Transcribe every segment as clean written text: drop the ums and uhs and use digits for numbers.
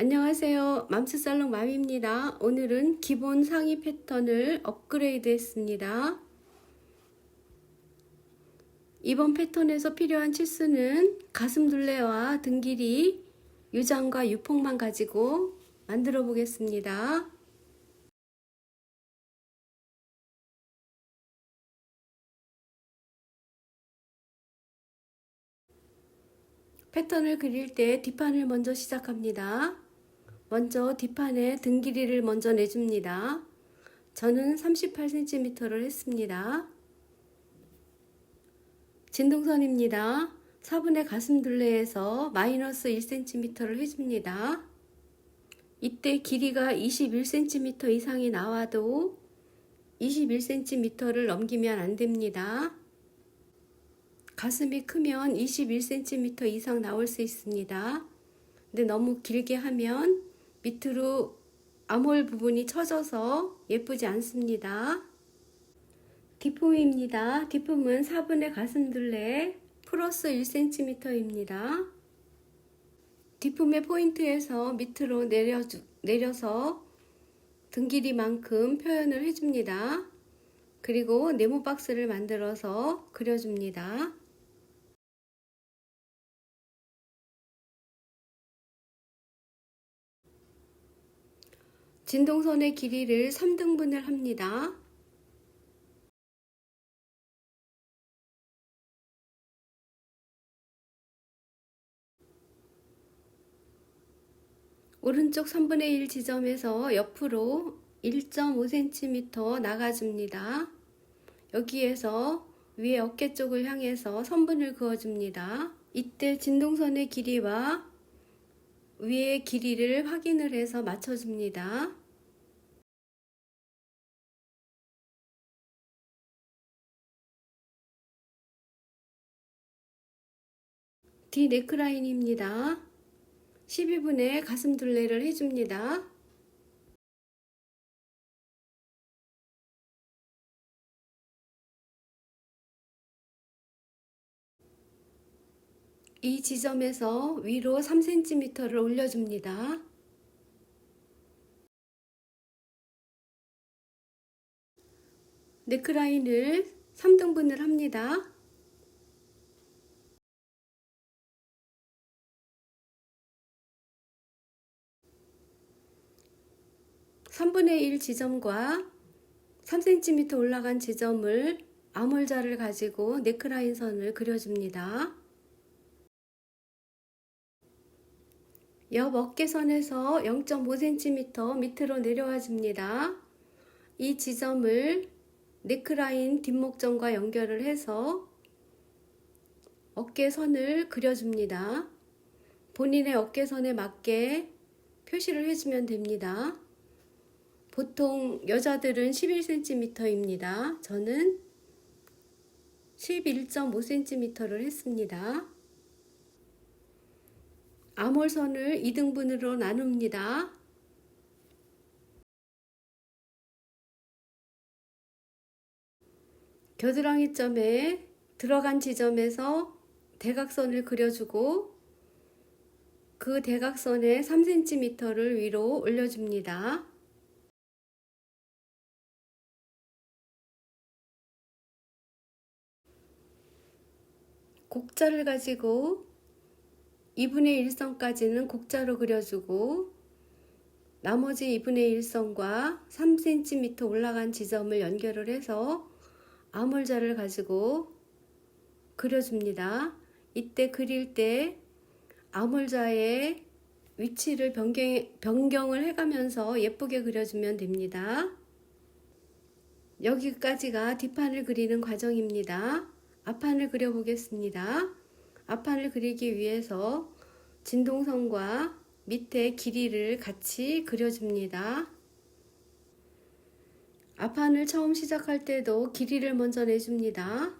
안녕하세요. 맘스살롱 맘입니다. 오늘은 기본 상의 패턴을 업그레이드 했습니다. 이번 패턴에서 필요한 치수는 가슴둘레와 등 길이, 유장과 유폭만 가지고 만들어 보겠습니다. 패턴을 그릴 때 뒷판을 먼저 시작합니다. 먼저 뒷판에 등 길이를 먼저 내줍니다. 저는 38cm를 했습니다. 진동선입니다. 4분의 가슴둘레에서 마이너스 1cm를 해줍니다. 이때 길이가 21cm 이상이 나와도 21cm를 넘기면 안 됩니다. 가슴이 크면 21cm 이상 나올 수 있습니다. 근데 너무 길게 하면 밑으로 암홀 부분이 처져서 예쁘지 않습니다. 뒷품입니다. 뒷품은 4분의 가슴둘레 플러스 1cm입니다. 뒷품의 포인트에서 밑으로 내려서 등 길이만큼 표현을 해줍니다. 그리고 네모 박스를 만들어서 그려줍니다. 진동선의 길이를 3등분을 합니다. 오른쪽 3분의 1 지점에서 옆으로 1.5cm 나가줍니다. 여기에서 위에 어깨 쪽을 향해서 선분을 그어줍니다. 이때 진동선의 길이와 위의 길이를 확인을 해서 맞춰줍니다. 뒤 네크라인입니다. 12분의 가슴둘레를 해줍니다. 이 지점에서 위로 3cm를 올려줍니다. 네크라인을 3등분을 합니다. (3분의 1) 지점과 3cm 올라간 지점을 암홀자를 가지고 네크라인 선을 그려줍니다. 옆 어깨선에서 0.5cm 밑으로 내려와 줍니다. 이 지점을 네크라인 뒷목점과 연결을 해서 어깨선을 그려줍니다. 본인의 어깨선에 맞게 표시를 해주면 됩니다. 보통 여자들은 11cm입니다. 저는 11.5cm를 했습니다. 암홀선을 2등분으로 나눕니다. 겨드랑이 점에 들어간 지점에서 대각선을 그려주고 그 대각선에 3cm를 위로 올려줍니다. 곡자를 가지고 2분의 1선까지는 곡자로 그려주고 나머지 2분의 1선과 3cm 올라간 지점을 연결을 해서 암홀자를 가지고 그려줍니다. 이때 그릴 때 암홀자의 위치를 변경을 해가면서 예쁘게 그려주면 됩니다. 여기까지가 뒷판을 그리는 과정입니다. 앞판을 그려보겠습니다. 앞판을 그리기 위해서 진동선과 밑에 길이를 같이 그려줍니다. 앞판을 처음 시작할 때도 길이를 먼저 내줍니다.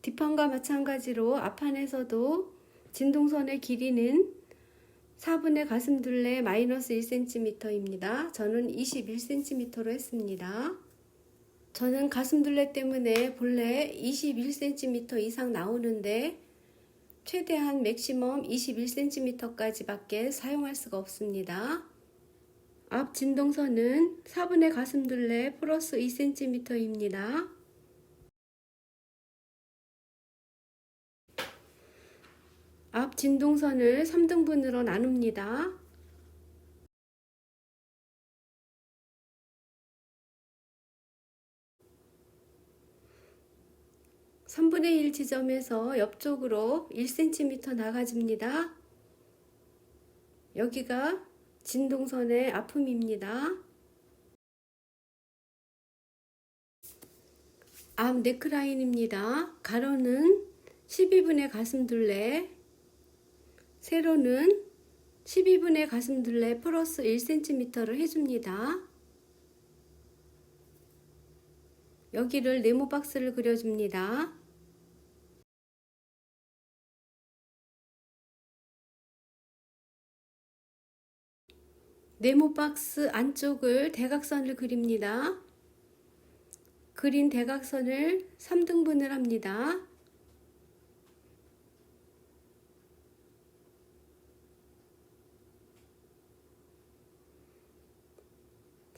뒷판과 마찬가지로 앞판에서도 진동선의 길이는 4분의 가슴둘레 마이너스 1cm입니다. 저는 21cm로 했습니다. 저는 가슴둘레 때문에 본래 21cm 이상 나오는데 최대한 맥시멈 21cm까지 밖에 사용할 수가 없습니다. 앞 진동선은 4분의 가슴둘레 플러스 2cm입니다. 앞 진동선을 3등분으로 나눕니다. (3분의 1) 지점에서 옆쪽으로 1cm 나가줍니다. 여기가 진동선의 아픔입니다. 앞 네크라인입니다. 가로는 12분의 가슴둘레, 세로는 12분의 가슴둘레 플러스 1cm를 해줍니다. 여기를 네모 박스를 그려줍니다. 네모 박스 안쪽을 대각선을 그립니다. 그린 대각선을 3등분을 합니다.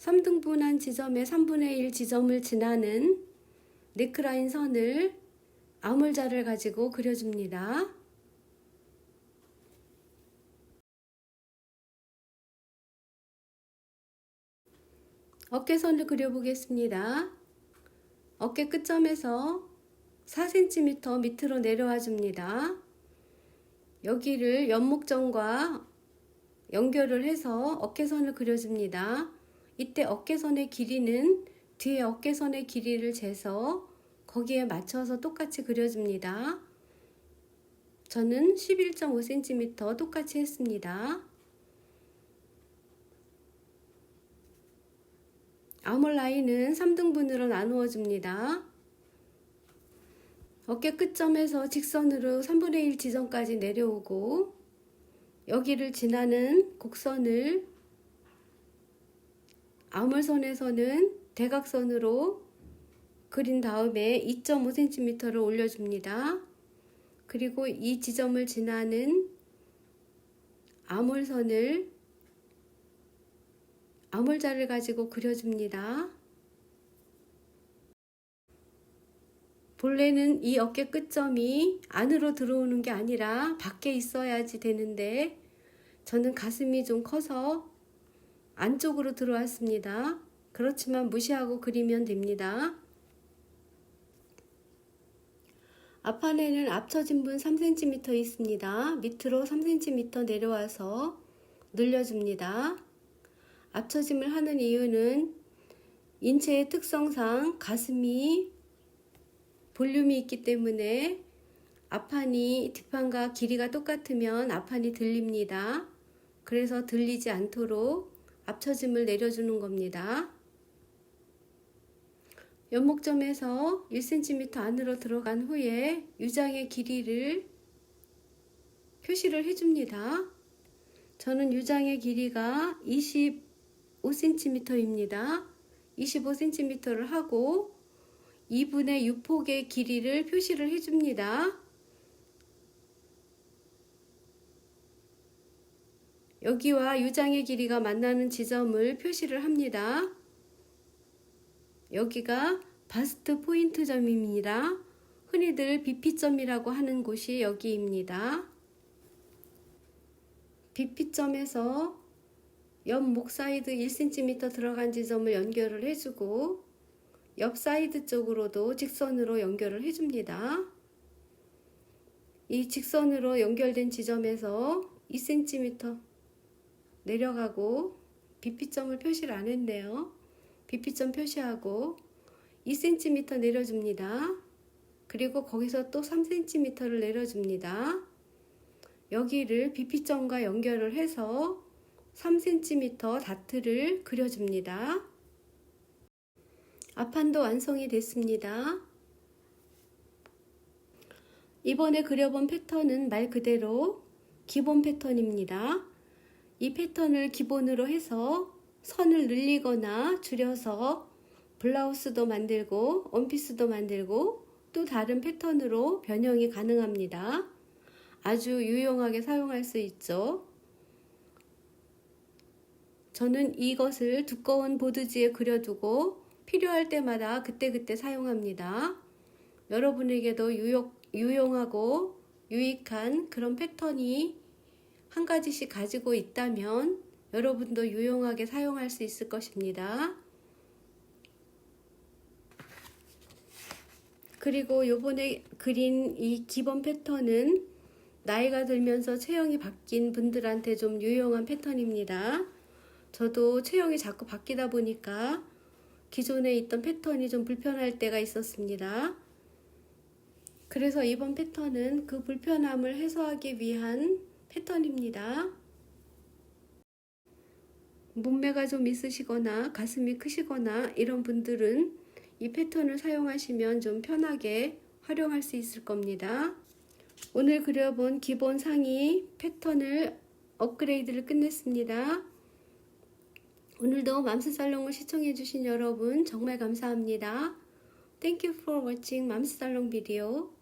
(3등분한) 지점의 3분의 1 지점을 지나는 네크라인 선을 아몰자를 가지고 그려줍니다. 어깨선을 그려보겠습니다. 어깨 끝점에서 4cm 밑으로 내려와 줍니다. 여기를 연목점과 연결을 해서 어깨선을 그려줍니다. 이때 어깨선의 길이는 뒤에 어깨선의 길이를 재서 거기에 맞춰서 똑같이 그려줍니다. 저는 11.5cm 똑같이 했습니다. 아몰 라인은 3등분으로 나누어 줍니다. 어깨 끝점에서 직선으로 3분의 1 지점까지 내려오고 여기를 지나는 곡선을 아몰선에서는 대각선으로 그린 다음에 2.5cm를 올려줍니다. 그리고 이 지점을 지나는 아몰선을 아몰자를 가지고 그려줍니다. 본래는 이 어깨 끝점이 안으로 들어오는 게 아니라 밖에 있어야지 되는데 저는 가슴이 좀 커서 안쪽으로 들어왔습니다. 그렇지만 무시하고 그리면 됩니다. 앞판에는 앞처진분 3cm 있습니다. 밑으로 3cm 내려와서 늘려줍니다. 앞처짐을 하는 이유는 인체의 특성상 가슴이 볼륨이 있기 때문에 앞판이 뒷판과 길이가 똑같으면 앞판이 들립니다. 그래서 들리지 않도록 앞처짐을 내려주는 겁니다. 연목점에서 1cm 안으로 들어간 후에 유장의 길이를 표시를 해줍니다. 저는 유장의 길이가 25cm입니다. 25cm를 하고 2분의 6폭의 길이를 표시를 해줍니다. 여기와 유장의 길이가 만나는 지점을 표시를 합니다. 여기가 바스트 포인트 점입니다. 흔히들 BP점이라고 하는 곳이 여기입니다. BP점에서 옆 목 사이드 1cm 들어간 지점을 연결을 해주고 옆 사이드 쪽으로도 직선으로 연결을 해줍니다. 이 직선으로 연결된 지점에서 2cm 내려가고 BP점을 표시를 안 했네요. BP점 표시하고 2cm 내려줍니다. 그리고 거기서 또 3cm를 내려줍니다. 여기를 BP점과 연결을 해서 3cm 다트를 그려줍니다. 앞판도 완성이 됐습니다. 이번에 그려본 패턴은 말 그대로 기본 패턴입니다. 이 패턴을 기본으로 해서 선을 늘리거나 줄여서 블라우스도 만들고 원피스도 만들고 또 다른 패턴으로 변형이 가능합니다. 아주 유용하게 사용할 수 있죠. 저는 이것을 두꺼운 보드지에 그려두고 필요할 때마다 그때그때 사용합니다. 여러분에게도 유용하고 유익한 그런 패턴이 한 가지씩 가지고 있다면 여러분도 유용하게 사용할 수 있을 것입니다. 그리고 요번에 그린 이 기본 패턴은 나이가 들면서 체형이 바뀐 분들한테 좀 유용한 패턴입니다. 저도 체형이 자꾸 바뀌다 보니까 기존에 있던 패턴이 좀 불편할 때가 있었습니다. 그래서 이번 패턴은 그 불편함을 해소하기 위한 패턴입니다. 몸매가 좀 있으시거나 가슴이 크시거나 이런 분들은 이 패턴을 사용하시면 좀 편하게 활용할 수 있을 겁니다. 오늘 그려본 기본 상의 패턴을 업그레이드를 끝냈습니다. 오늘도 맘스살롱을 시청해주신 여러분 정말 감사합니다. Thank you for watching 맘스살롱 video.